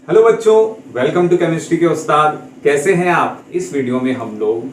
Hello बच्चों, welcome to chemistry के उस्ताद। कैसे हैं आप? इस वीडियो में हम लोग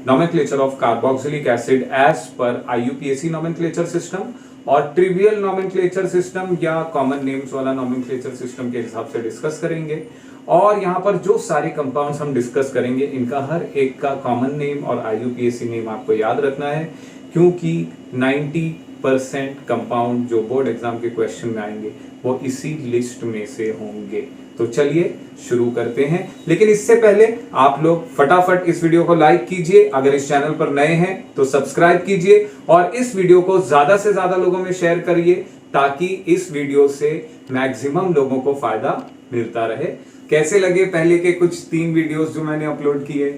nomenclature of carboxylic acid as पर आईयूपीएसी नोमेनक्लेचर सिस्टम और ट्रिवियल नोमेनक्लेचर सिस्टम या कॉमन नेम्स वाला नोमेनक्लेचर सिस्टम के हिसाब से डिस्कस करेंगे। और यहाँ पर जो सारे कंपाउंड्स हम डिस्कस करेंगे इनका हर एक का कॉमन नेम और आईयूपीएसी नेम आपको याद रखना है, क्योंकि 90% कंपाउंड जो बोर्ड एग्जाम के क्वेश्चन में आएंगे वो इसी लिस्ट में से होंगे। तो चलिए शुरू करते हैं, लेकिन इससे पहले आप लोग फटाफट इस वीडियो को लाइक कीजिए। अगर इस चैनल पर नए हैं तो सब्सक्राइब कीजिए और इस वीडियो को ज्यादा से ज्यादा लोगों में शेयर करिए, ताकि इस वीडियो से मैक्सिमम लोगों को फायदा मिलता रहे। कैसे लगे पहले के कुछ 3 वीडियोस जो मैंने अपलोड किए?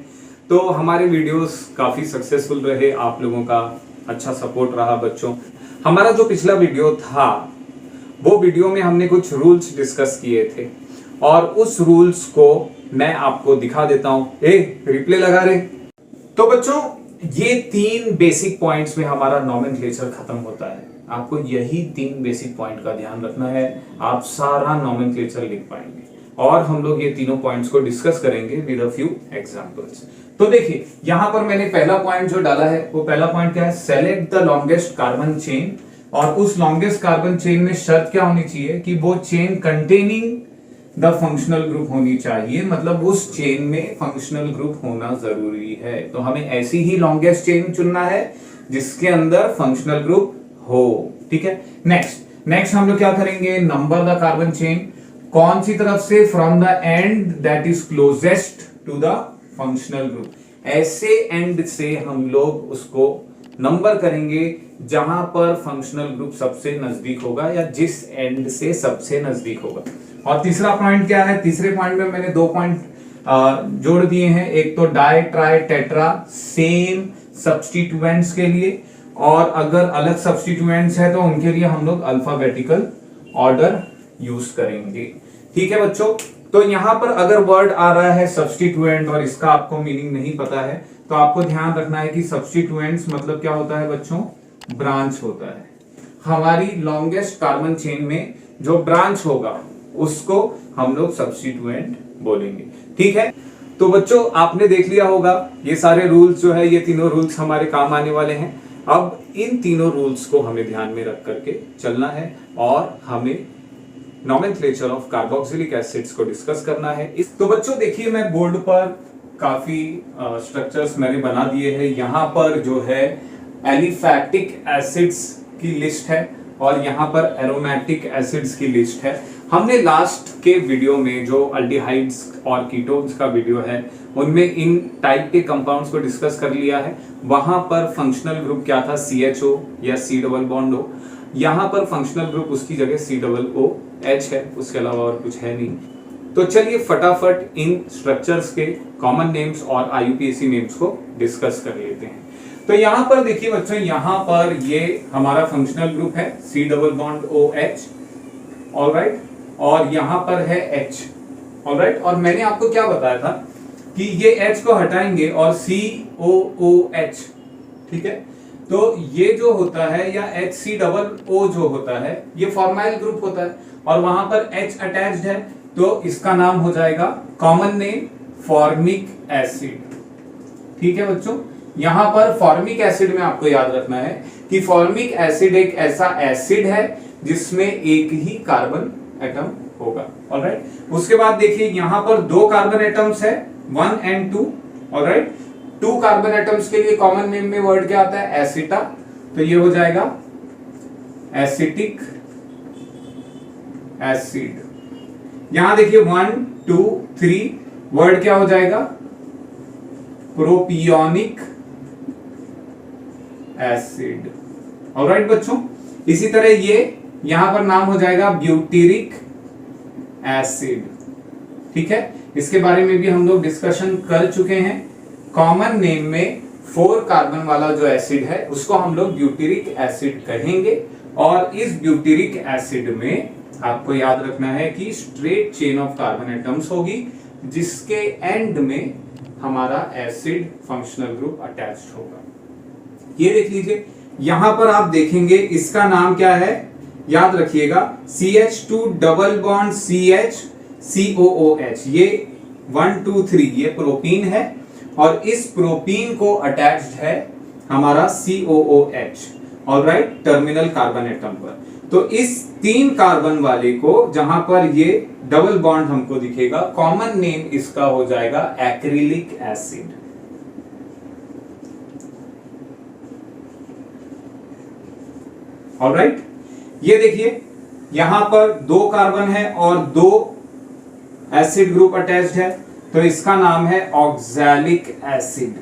तो हमारे वीडियोस काफी सक्सेसफुल रहे, आप लोगों का अच्छा सपोर्ट रहा। बच्चों, हमारा जो पिछला वीडियो था वो वीडियो में हमने कुछ रूल्स डिस्कस किए थे और उस रूल्स को मैं आपको दिखा देता हूं। रिप्ले लगा रहे। तो बच्चों, ये 3 बेसिक पॉइंट्स में हमारा नोमेनक्लेचर खत्म होता है। आपको यही 3 बेसिक पॉइंट का ध्यान रखना है, आप सारा नोमेनक्लेचर लिख पाएंगे। और हम लोग ये तीनों पॉइंट्स को डिस्कस करेंगे विद अ फ्यू एग्जांपल्स। तो देखिए, यहां पर मैंने पहला पॉइंट जो डाला है वो पहला पॉइंट क्या है? Select the longest carbon chain. और उस लॉन्गेस्ट कार्बन चेन में शर्त क्या होनी चाहिए कि वो chain containing the functional group होनी चाहिए, मतलब उस चेन में फंक्शनल ग्रुप होना जरूरी है। तो हमें ऐसी ही लॉन्गेस्ट चेन चुनना है जिसके अंदर फंक्शनल ग्रुप हो। ठीक है। नेक्स्ट हम लोग क्या करेंगे? Number the carbon chain. कौन सी तरफ से? From the end that is closest to the functional group. ऐसे एंड से हम लोग उसको नंबर करेंगे जहां पर फंक्शनल ग्रुप सबसे नजदीक होगा या जिस एंड से सबसे नजदीक होगा। और तीसरा पॉइंट क्या है? तीसरे पॉइंट में मैंने 2 पॉइंट जोड़ दिए हैं। एक तो di tri tetra same substituents के लिए, और अगर अलग सब्स्टिट्यूएंट्स है तो उनके लिए हम लोग अल्फाबेटिकल ऑर्डर यूज करेंगे। ठीक है बच्चों। तो यहां पर अगर वर्ड आ रहा है सब्स्टिट्यूएंट और इसका आपको मीनिंग नहीं पता है तो आपको ध्यान रखना है कि सब्स्टिट्यूएंट्स मतलब क्या होता है बच्चों? ब्रांच होता है। हमारी लॉन्गेस्ट कार्बन चेन में जो ब्रांच होगा उसको हम लोग सब्स्टिट्यूएंट बोलेंगे। ठीक है। तो बच्चों, आपने देख लिया होगा ये सारे रूल्स जो है, ये तीनों रूल्स हमारे काम आने वाले हैं। अब इन तीनों रूल्स को हमें ध्यान में रख करके चलना है और हमें नोमेनक्लेचर ऑफ कार्बोक्सिलिक एसिड्स को डिस्कस करना है। तो बच्चों देखिए, मैं बोर्ड पर काफी स्ट्रक्चर्स मैंने बना दिए हैं। यहाँ पर जो है एलिफैटिक एसिड्स की लिस्ट है और यहाँ पर एरोमेटिक एसिड्स की लिस्ट है। हमने लास्ट के वीडियो में जो अल्डिहाइड्स और कीटोन्स का वीडियो है उनमें इन टाइप के कंपाउंड्स को डिस्कस कर लिया है। वहां पर फंक्शनल ग्रुप क्या था? CHO या C डबल बॉन्ड O। यहाँ पर फंक्शनल ग्रुप उसकी जगह COOH है, उसके अलावा और कुछ है नहीं। तो चलिए फटाफट इन स्ट्रक्चर्स के कॉमन नेम्स और आईयूपीएसी नेम्स को डिस्कस कर लेते हैं। तो यहां पर देखिए बच्चों, यहां पर ये हमारा फंक्शनल ग्रुप है C double bond OH, alright, और यहां पर है H, ऑलराइट। और मैंने आपको क्या बताया था कि ये H को हटाएंगे और COOH, ठीक है। तो ये जो होता है या HCOO जो होता है ये फॉर्माइल ग्रुप होता है और वहां पर H अटैच्ड है, तो इसका नाम हो जाएगा कॉमन नेम फॉर्मिक एसिड। ठीक है बच्चों। यहां पर फॉर्मिक एसिड में आपको याद रखना है कि फॉर्मिक एसिड एक ऐसा एसिड है जिसमें एक ही कार्बन एटम होगा, ऑलराइट। उसके बाद देखिए यहां पर 2 कार्बन एटम्स है, 1 and 2, ऑलराइट। 2 कार्बन एटम्स के लिए कॉमन नेम में वर्ड क्या आता है? एसिटा। तो ये हो जाएगा एसिटिक एसिड। यहां देखिए 1 2 3 वर्ड क्या हो जाएगा? प्रोपियोनिक एसिड, ऑलराइट बच्चों। इसी तरह ये यहां पर नाम हो जाएगा ब्यूटेरिक एसिड। ठीक है। इसके बारे में भी हम लोग डिस्कशन कर चुके हैं। कॉमन नेम में 4 कार्बन वाला जो एसिड है उसको हम लोग ब्यूटेरिक एसिड कहेंगे। और इस ब्यूटेरिक एसिड में आपको याद रखना है कि straight chain of carbon atoms होगी जिसके एंड में हमारा एसिड फंक्शनल ग्रुप अटैच्ड होगा। ये देख लीजिए, यहां पर आप देखेंगे इसका नाम क्या है? याद रखिएगा CH2 double bond CH COOH, ये 1 2 3 ये प्रोपीन है और इस प्रोपीन को अटैच्ड है हमारा COOH, alright, terminal carbon atom पर। तो इस 3 कार्बन वाले को जहां पर ये डबल बॉन्ड हमको दिखेगा, कॉमन नेम इसका हो जाएगा एक्रिलिक एसिड। ऑलराइट, ये देखिए यहां पर 2 कार्बन है और 2 एसिड ग्रुप अटैच्ड है, तो इसका नाम है ऑक्सैलिक एसिड।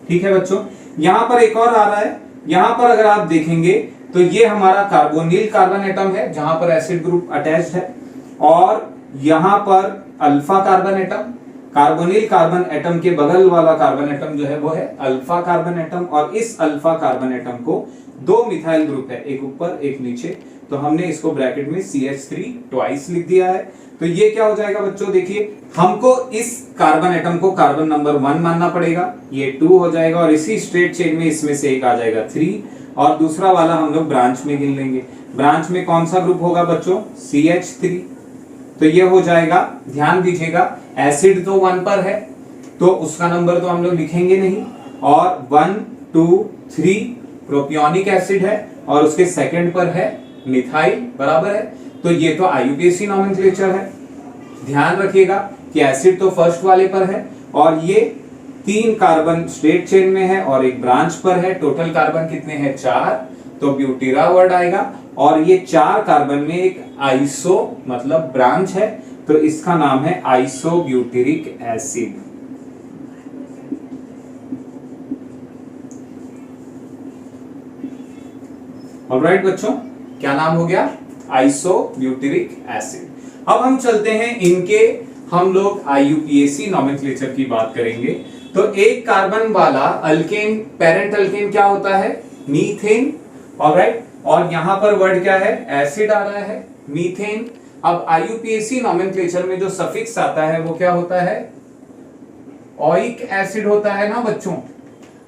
ठीक है बच्चों, यहां पर एक और आ रहा है, यहां पर अगर आप देखेंगे तो ये हमारा कार्बोनिल कार्बन एटम है जहां पर एसिड ग्रुप अटैच्ड है, और यहां पर alpha carbon atom, carbonyl carbon atom के बगल वाला कार्बन एटम जो है वो है अल्फा कार्बन एटम, और इस अल्फा कार्बन एटम को 2 मिथाइल ग्रुप है, एक ऊपर एक नीचे, तो हमने इसको ब्रैकेट में CH3 ट्वाइस लिख दिया है। तो ये क्या हो जाएगा बच्चों, देखिए हमको इस कार्बन एटम को कार्बन नंबर 1 मानना पड़ेगा, ये 2 हो जाएगा, और इसी स्ट्रेट चेन में इसमें से एक आ जाएगा 3, और दूसरा वाला हम लोग ब्रांच में गिन लेंगे। ब्रांच में कौन सा ग्रुप होगा बच्चों, CH3, तो ये हो जाएगा, ध्यान दीजिएगा एसिड तो 1 पर है तो उसका नंबर तो हम लोग लिखेंगे नहीं, और 1 2 3 प्रोपियोनिक एसिड है और उसके सेकंड पर है मिथाइल, बराबर है। तो ये तो IUPAC नोमेनक्लेचर है। ध्यान रखिएगा कि एसिड तो फर्स्ट वाले पर है और ये 3 कार्बन स्ट्रेट चेन में है और एक ब्रांच पर है। टोटल कार्बन कितने हैं, 4, तो ब्यूटीरा वर्ड आएगा, और ये 4 कार्बन में एक आइसो मतलब ब्रांच है, तो इसका नाम है आइसोब्यूटेरिक एसिड। ऑलराइट बच्चों, क्या नाम हो गया, आइसोब्यूटेरिक एसिड। अब हम चलते हैं इनके, हम लोग IUPAC नोमेनक्लेचर की बात करेंगे। तो एक कार्बन वाला अल्केन, पेरेंट अल्केन क्या होता है, मीथेन, ऑलराइट, और यहां पर वर्ड क्या है, एसिड आ रहा है, मीथेन। अब IUPAC नोमेनक्लेचर में जो सफिक्स आता है वो क्या होता है, ओइक एसिड होता है ना बच्चों।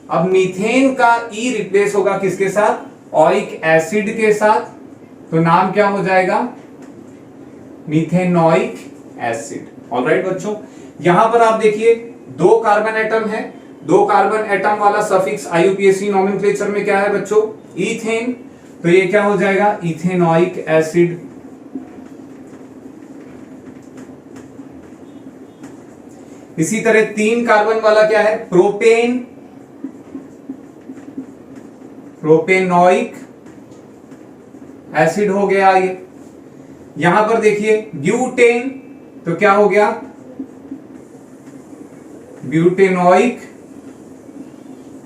अब मीथेन का ई रिप्लेस होगा किसके साथ, ओइक एसिड के साथ, तो नाम क्या हो जाएगा, मीथेनोइक एसिड। ऑलराइट बच्चों, यहां पर आप देखिए 2 कार्बन एटम है, 2 कार्बन एटम वाला सफिक्स IUPAC नोमेनक्लेचर में क्या है बच्चों, ईथेन, तो ये क्या हो जाएगा, इथेनोइक एसिड। इसी तरह 3 कार्बन वाला क्या है, प्रोपेन, प्रोपेनोइक एसिड हो गया ये। यहां पर देखिए ब्यूटेन, तो क्या हो गया, ब्यूटेनोइक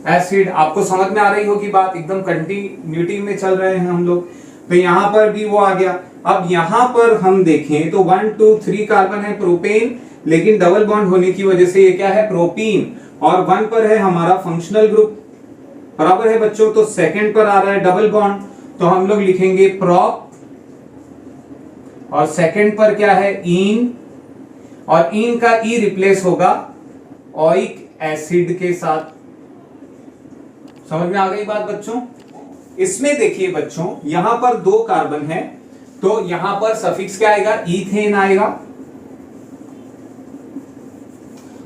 एसिड। आपको समझ में आ रही होगी बात, एकदम कंटिन्यूटी में चल रहे हैं हम लोग। तो यहां पर भी वो आ गया। अब यहां पर हम देखें तो 1 2 3 कार्बन है प्रोपेन, लेकिन डबल बॉन्ड होने की वजह से ये क्या है, प्रोपीन, और 1 पर है हमारा फंक्शनल ग्रुप, बराबर है बच्चों। तो सेकंड पर आ रहा है डबल बॉन्ड, तो हम लोग लिखेंगे प्रोप, और सेकंड पर क्या है, इन, और इन का ई रिप्लेस होगा ओइक एसिड के साथ। समझ में आ गई बात बच्चों। इसमें देखिए बच्चों, यहां पर 2 कार्बन है, तो यहां पर सफिक्स क्या आएगा, ईथेन आएगा,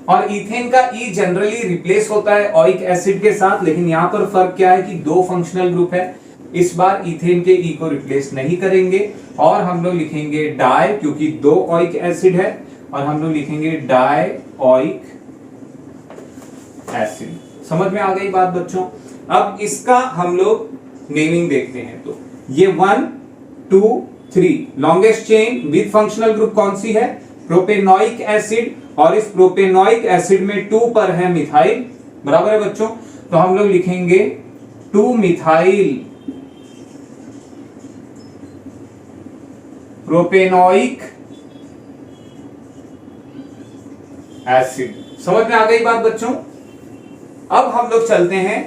और ईथेन का ई जनरली रिप्लेस होता है ओइक एसिड के साथ, लेकिन यहां पर फर्क क्या है कि 2 फंक्शनल ग्रुप है। इस बार ईथेन के ई को रिप्लेस नहीं करेंगे और हम लोग लिखेंगे डाई, क्योंकि 2 ओइक एसिड है, और हम लोग लिखेंगे डाई ओइक एसिड। समझ में आ गई बात बच्चों। अब इसका हम लोग नेमिंग देखते हैं, तो ये 1 2 3 longest chain with functional group कौन सी है, प्रोपेनोइक एसिड, और इस प्रोपेनोइक एसिड में 2 पर है मिथाइल, बराबर है बच्चों। तो हम लोग लिखेंगे 2 मिथाइल प्रोपेनोइक एसिड। समझ में आ गई बात बच्चों। अब हम लोग चलते हैं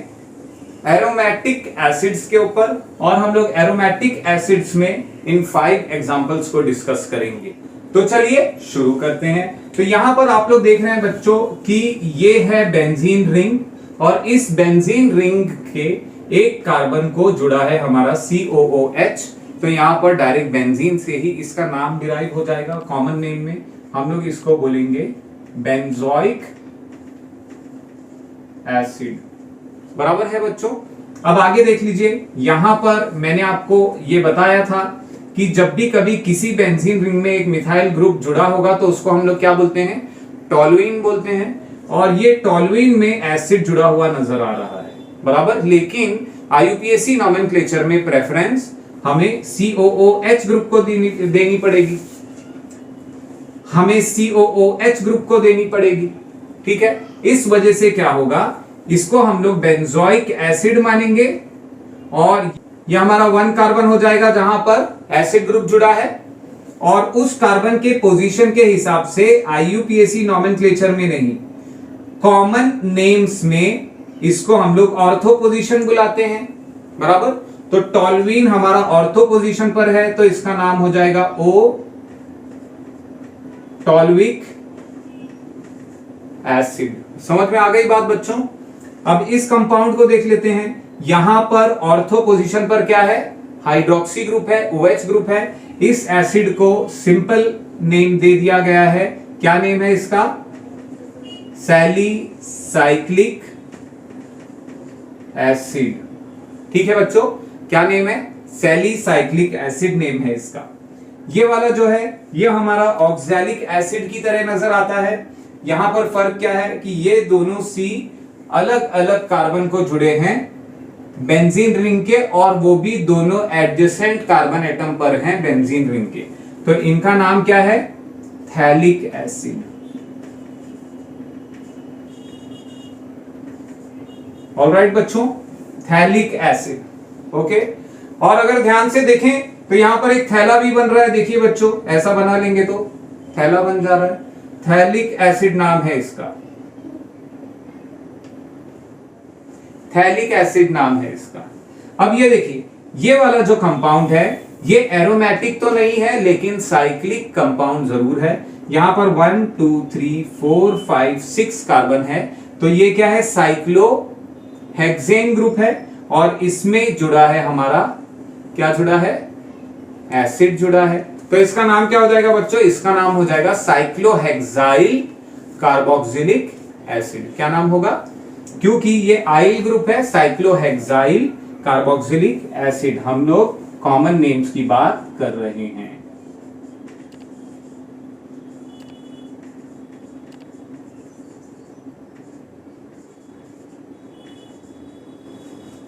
एरोमेटिक एसिड्स के ऊपर, और हम लोग एरोमेटिक एसिड्स में इन 5 एग्जांपल्स को डिस्कस करेंगे। तो चलिए शुरू करते हैं। तो यहां पर आप लोग देख रहे हैं बच्चों कि ये है बेंजीन रिंग, और इस बेंजीन रिंग के एक कार्बन को जुड़ा है हमारा COOH। तो यहाँ पर डायरेक्ट बेंजीन से ही इसका नाम डिराइव हो जाएगा। कॉमन नेम में हम लोग इसको बोलेंगे बेंजोइक एसिड। बराबर है बच्चों। अब आगे देख लीजिए, यहां पर मैंने आपको ये बताया था कि जब भी कभी किसी बेंजीन रिंग में एक मिथाइल ग्रुप जुड़ा होगा तो उसको हम लोग क्या बोलते हैं, टॉलुइन बोलते हैं। और ये टॉलुइन में एसिड जुड़ा हुआ नजर आ रहा है। बराबर। लेकिन आईयूपीएसी नोमेनक्लेचर में प्रेफरेंस हमें COOH ग्रुप को देनी पड़ेगी, हमें COOH ग्रुप को देनी पड़ेगी। ठीक है। इस वजह से क्या होगा, इसको हम लोग बेंजोइक एसिड मानेंगे और यह हमारा 1 कार्बन हो जाएगा जहां पर एसिड ग्रुप जुड़ा है। और उस कार्बन के पोजीशन के हिसाब से आईयूपीएसी नोमेनक्लेचर में नहीं, कॉमन नेम्स में इसको हम लोग ऑर्थो पोजीशन बुलाते हैं। बराबर। तो टॉलुइन हमारा ऑर्थो पोजीशन पर है तो इसका नाम हो जाएगा O टॉलविक एसिड। समझ में आ गई बात बच्चों। अब इस कंपाउंड को देख लेते हैं। यहां पर ऑर्थो पोजीशन पर क्या है, हाइड्रोक्सी ग्रुप है, OH ग्रुप है। इस एसिड को सिंपल नेम दे दिया गया है। क्या नेम है इसका, सैलिसाइक्लिक एसिड। ठीक है बच्चों, क्या नेम है, सैलिसाइक्लिक एसिड नेम है इसका। ये वाला जो है ये हमारा ऑक्सैलिक एसिड की तरह नजर आता है। यहां पर फर्क क्या है कि ये दोनों C अलग अलग कार्बन को जुड़े हैं बेंजीन रिंग के, और वो भी दोनों एडजेसेंट कार्बन एटम पर हैं बेंजीन रिंग के। तो इनका नाम क्या है, थैलिक एसिड। ऑलराइट बच्चों, थैलिक एसिड। ओके। और अगर ध्यान से देखें तो यहां पर एक थैला भी बन रहा है। देखिए बच्चों, ऐसा बना लेंगे तो थैला बन जा रहा है। थैलिक एसिड नाम है इसका, थैलिक एसिड नाम है इसका। अब ये देखिए, ये वाला जो कंपाउंड है ये एरोमेटिक तो नहीं है लेकिन साइक्लिक कंपाउंड जरूर है। यहां पर 1 2 3 4 5 6 कार्बन है। तो ये क्या है, साइक्लोहेक्सेन ग्रुप है। और इसमें जुड़ा है हमारा, क्या जुड़ा है, एसिड जुड़ा है। तो इसका नाम क्या हो जाएगा बच्चों, इसका नाम हो जाएगा साइक्लोहेक्साइल कार्बोक्सिलिक एसिड। क्या नाम होगा, क्योंकि ये आइल ग्रुप है, साइक्लोहेक्साइल कार्बोक्सिलिक एसिड। हम लोग कॉमन नेम्स की बात कर रहे हैं।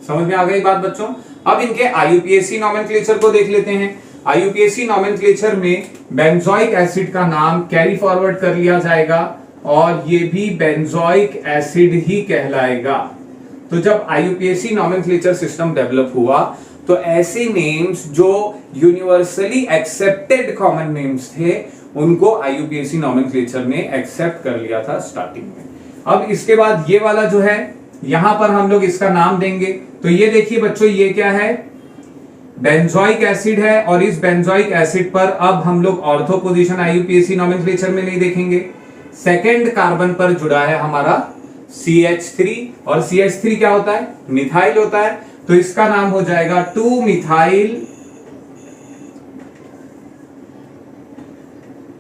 समझ में आ गई बात बच्चों। अब इनके आईयूपीएसी नोमेनक्लेचर को देख लेते हैं। आईयूपीएसी नोमेनक्लेचर में बेंजोइक एसिड का नाम कैरी फॉरवर्ड कर लिया जाएगा और ये भी बेंजोइक एसिड ही कहलाएगा। तो जब आईयूपीएसी नोमेनक्लेचर सिस्टम डेवलप हुआ तो ऐसे नेम्स जो यूनिवर्सली एक्सेप्टेड कॉमन नेम्स थे उनको आईयूपीएसी नोमेनक्लेचर ने एक्सेप्ट कर लिया था स्टार्टिंग में। अब इसके बाद ये वाला जो है, यहां पर हम लोग इसका नाम देंगे। तो ये देखिए बच्चों, ये क्या है, बेंजोइक एसिड है। और इस बेंजोइक एसिड पर अब हम लोग ऑर्थो पोजीशन आईयूपीएसी नोमेनक्लेचर में नहीं देखेंगे। सेकंड कार्बन पर जुड़ा है हमारा CH3, और CH3 क्या होता है, मिथाइल होता है। तो इसका नाम हो जाएगा 2 मिथाइल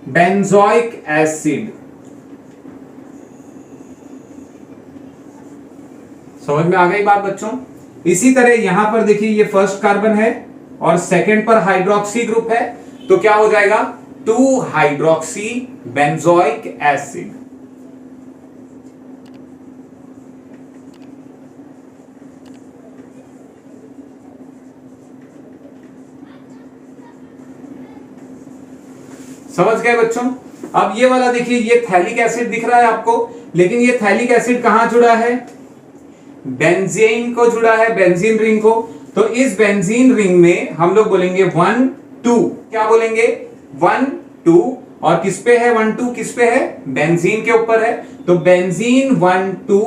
बेंजोइक एसिड। समझ में आ गई बात बच्चों। इसी तरह यहां पर देखिए, ये फर्स्ट कार्बन है और सेकंड पर हाइड्रोक्सी ग्रुप है। तो क्या हो जाएगा, 2 हाइड्रोक्सी बेंजोइक एसिड। समझ गए बच्चों। अब ये वाला देखिए, ये थैलिक एसिड दिख रहा है आपको, लेकिन ये थैलिक एसिड कहां जुड़ा है, बेंजीन को जुड़ा है, बेंजीन रिंग को। तो इस बेंजीन रिंग में हम लोग बोलेंगे 1 2, क्या बोलेंगे, 1 2। और किस पे है 1 2, किस पे है, बेंजीन के ऊपर है। तो बेंजीन 1 2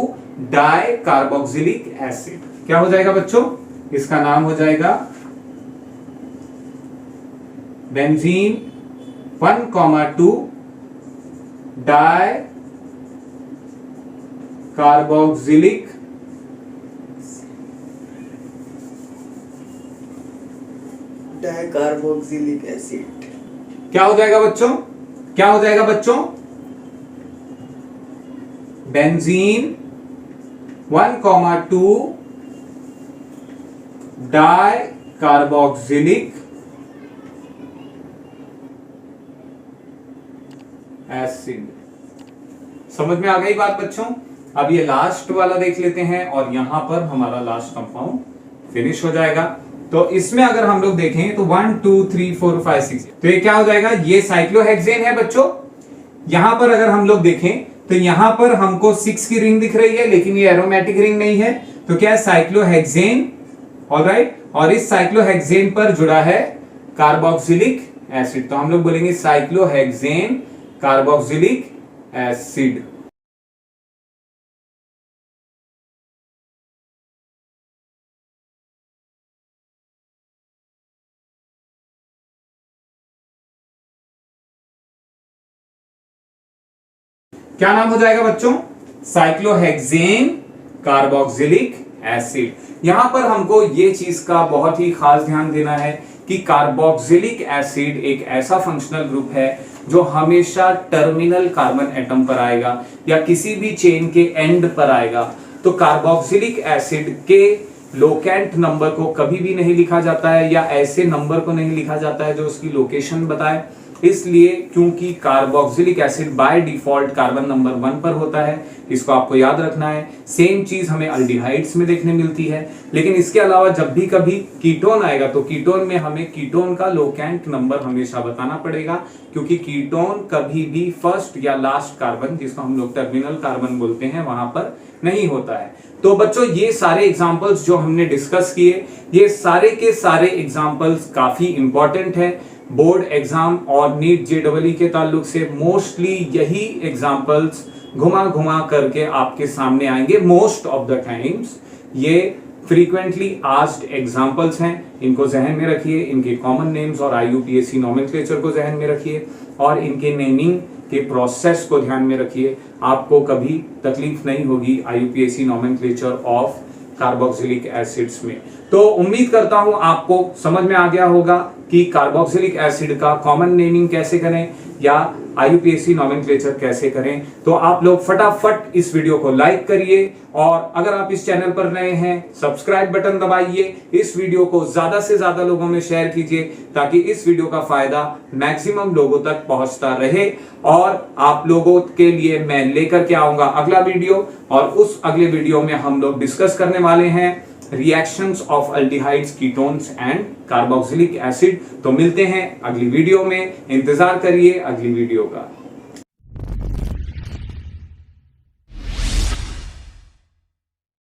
डाई कार्बोक्सिलिक एसिड। क्या हो जाएगा बच्चों, इसका नाम हो जाएगा benzene 1,2 di carboxylic dicarboxylic acid. क्या हो जाएगा बच्चों? क्या हो जाएगा बच्चों? Benzene 1,2 dicarboxylic acid. समझ में आ गई बात बच्चों? अब ये लास्ट वाला देख लेते हैं और यहां पर हमारा लास्ट कंपाउंड फिनिश हो जाएगा। तो इसमें अगर हम लोग देखें तो 1 2 3 4 5 6, तो ये क्या हो जाएगा? ये साइक्लोहेक्सेन है बच्चों। यहां पर अगर हम लोग देखें तो यहां पर हमको 6 की रिंग दिख रही है, लेकिन ये एरोमेटिक रिंग नहीं है, तो क्या है? साइक्लोहेक्सेन। ऑलराइट, और इस साइक्लोहेक्सेन पर जुड़ा है कार्बोक्सिलिक एसिड, तो हम लोग बोलेंगे साइक्लोहेक्सेन कार्बोक्सिलिक एसिड। क्या नाम हो जाएगा बच्चों? Cyclohexane carboxylic acid. यहां पर हमको ये चीज का बहुत ही खास ध्यान देना है कि कार्बोक्सिलिक एसिड एक ऐसा फंक्शनल ग्रुप है जो हमेशा टर्मिनल कार्बन एटम पर आएगा या किसी भी चेन के एंड पर आएगा। तो कार्बोक्सिलिक एसिड के लोकेंट नंबर को कभी भी नहीं लिखा जाता है या ऐसे नंबर को नहीं लिखा जाता है जो उसकी लोकेशन बताए, इसलिए क्योंकि carboxylic acid by default carbon number 1 पर होता है, इसको आपको याद रखना है। सेम चीज हमें अल्डिहाइड्स में देखने मिलती है, लेकिन इसके अलावा जब भी कभी कीटोन आएगा तो कीटोन में हमें कीटोन का लोकेंट नंबर हमेशा बताना पड़ेगा, क्योंकि कीटोन कभी भी फर्स्ट या लास्ट कार्बन, जिसको हम लोग टर्मिनल कार्बन बोलते हैं, वहां पर नहीं होता है। तो बच्चों ये सारे एग्जाम्पल्स जो हमने डिस्कस किए, ये सारे के सारे एग्जाम्पल्स काफी इंपॉर्टेंट है बोर्ड एग्जाम और नीट जेईई के ताल्लुक से। मोस्टली यही एग्जाम्पल्स घुमा घुमा करके आपके सामने आएंगे मोस्ट ऑफ द टाइम्स। ये फ्रीक्वेंटली आस्क्ड एग्जाम्पल्स हैं, इनको जहन में रखिए, इनके कॉमन नेम्स और IUPAC नॉमेनक्लेचर को जहन में रखिए और इनके नेमिंग के प्रोसेस को ध्यान में रखिए। आपको कभी तकलीफ नहीं होगी IUPAC nomenclature of carboxylic acids में। तो उम्मीद करता हूं आपको समझ में आ गया होगा कि कार्बोक्सिलिक एसिड का कॉमन नेमिंग कैसे करें या IUPAC नॉमेनक्लेचर कैसे करें। तो आप लोग फटाफट इस वीडियो को लाइक करिए और अगर आप इस चैनल पर नए हैं सब्सक्राइब बटन दबाइए, इस वीडियो को ज्यादा से ज्यादा लोगों में शेयर कीजिए ताकि इस वीडियो का फायदा मैक्सिमम लोगों तक पहुंचता रहे। और आप लोगों के लिए मैं लेकर के आऊंगा अगला वीडियो, और उस अगले वीडियो में हम लोग डिस्कस करने वाले हैं reactions of aldehydes, ketones and carboxylic acid. तो मिलते हैं अगली वीडियो में, इंतजार करिए अगली वीडियो का।